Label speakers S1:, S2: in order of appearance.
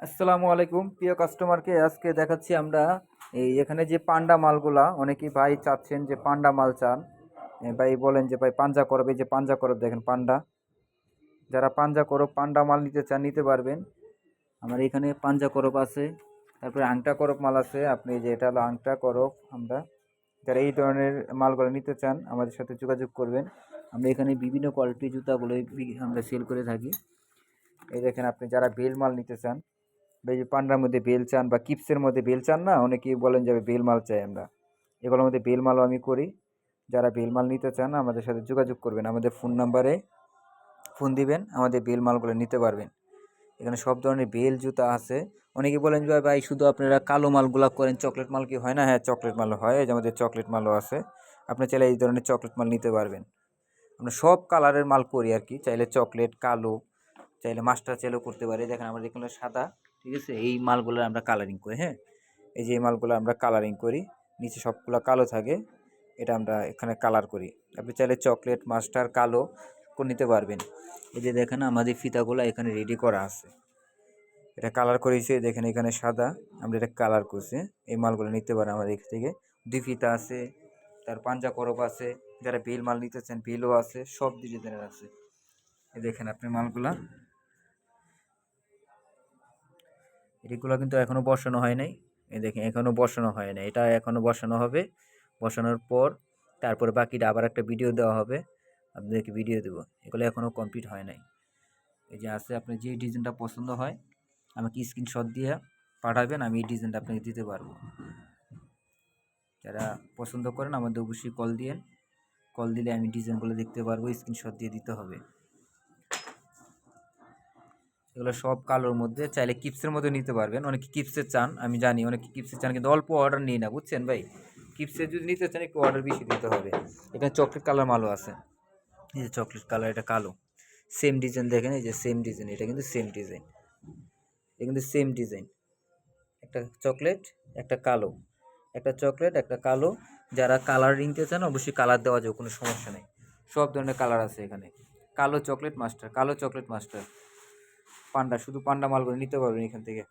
S1: আসসালামু আলাইকুম প্রিয় কাস্টমারকে আজকে দেখাচ্ছি আমরা এই এখানে যে পান্ডা মালগুলা অনেকেই ভাই চাচ্ছেন যে পান্ডা মাল চান। ভাই বলেন যে ভাই পাঞ্জা করব, এই যে পাঞ্জা করব দেখেন পান্ডা, যারা পাঞ্জা করব পান্ডা মাল নিতে চান নিতে পারবেন। আমার এখানে পাঞ্জা করব আছে, তারপরে আংটা করব মাল আছে। আপনি যে এটা হলো আংটা করব, আমরা যারা এই ধরনের মালগুলো নিতে চান আমাদের সাথে যোগাযোগ করবেন। আমরা এখানে বিভিন্ন কোয়ালিটির জুতাগুলো আমরা সেল করে থাকি। এই দেখেন আপনি যারা বেল মাল নিতে চান, এই যে পান্ডার মধ্যে বেল চান বা কিপসের মধ্যে বেল চান না, অনেকেই বলেন যে বেল মাল চাই আমরা, এগুলোর মধ্যে বেল মালও আমি করি। যারা বেল মাল নিতে চান আমাদের সাথে যোগাযোগ করবেন, আমাদের ফোন নাম্বারে ফোন দিবেন, আমাদের বেল মালগুলো নিতে পারবেন। এখানে সব ধরনের বেল জুতা আছে। অনেকে বলেন যে ভাই শুধু আপনারা কালো মালগুলা করেন, চকলেট মাল কি হয় না? হ্যাঁ, চকলেট মালও হয়, এই যে আমাদের চকলেট মালও আছে। আপনি চাইলে এই ধরনের চকলেট মাল নিতে পারবেন। আমরা সব কালারের মাল করি আর কি, চাইলে চকলেট, কালো, চাইলে মাস্টার চাইলেও করতে পারি। দেখেন আমাদের এখানে সাদা, ঠিক আছে, এই মালগুলো আমরা কালারিং করি। হ্যাঁ, এই যে এই মালগুলো আমরা কালারিং করি, নিচে সবগুলো কালো থাকে, এটা আমরা এখানে কালার করি। আপনি চাইলে চকলেট, মাস্টার, কালো করে নিতে পারবেন। এই যে দেখেন আমাদের ফিতাগুলো এখানে রেডি করা আছে, এটা কালার করেছি। দেখেন এখানে সাদা, আমরা এটা কালার করছি। এই মালগুলো নিতে পারেন আমাদের এখান থেকে। দুই ফিতা আছে, তার পাঞ্জা করব আছে, যারা বেল মাল নিতে চান বেলও আছে, সব ডিজাইনের আছে। এই দেখেন আপনি মালগুলা, এগুলো কিন্তু এখনো বসানো হয় নাই। এই দেখেন এখনো বসানো হয় নাই, এটা এখনো বসানো হবে। বসানোর পর তারপরে বাকিটা আবার একটা ভিডিও দেওয়া হবে, আপনাদেরকে ভিডিও দেবো। এগুলো এখনো কমপ্লিট হয় নাই। এই যে আছে, আপনার যে ডিজাইনটা পছন্দ হয় আমাকে স্ক্রিনশট দিয়ে পাঠাবেন, আমি এই ডিজাইনটা আপনাকে দিতে পারবো। যারা পছন্দ করেন আমাদের অবশ্যই কল দিয়েন, কল দিলে আমি ডিজাইনগুলো দেখতে পারবো, স্ক্রিনশট দিয়ে দিতে হবে। এগুলো সব কালোর মধ্যে, চাইলে কিপসের মধ্যে নিতে পারবেন। অনেকে কিপসের চান, আমি জানি অনেকে কিপসের চান, কিন্তু অল্প অর্ডার নিই না, বুঝছেন ভাই। কিপসের যদি নিতে চান একটু অর্ডার বেশি দিতে হবে। এখানে চকলেট কালার মালও আছে, এই যে চকলেট কালার, এটা কালো, সেম ডিজাইন দেখেন, এই যে সেম ডিজাইন, এটা কিন্তু সেম ডিজাইন, এটা কিন্তু সেম ডিজাইন। একটা চকলেট, একটা কালো, একটা চকলেট, একটা কালো। যারা কালার নিতে চান অবশ্যই কালার দেওয়া যাবে, কোনো সমস্যা নেই। সব ধরনের কালার আছে এখানে। কালো চকলেট মাস্টার, কালো চকলেট মাস্টার, পান্ডা, শুধু পান্ডা মালগুলো নিতে পারবেন এখান থেকে।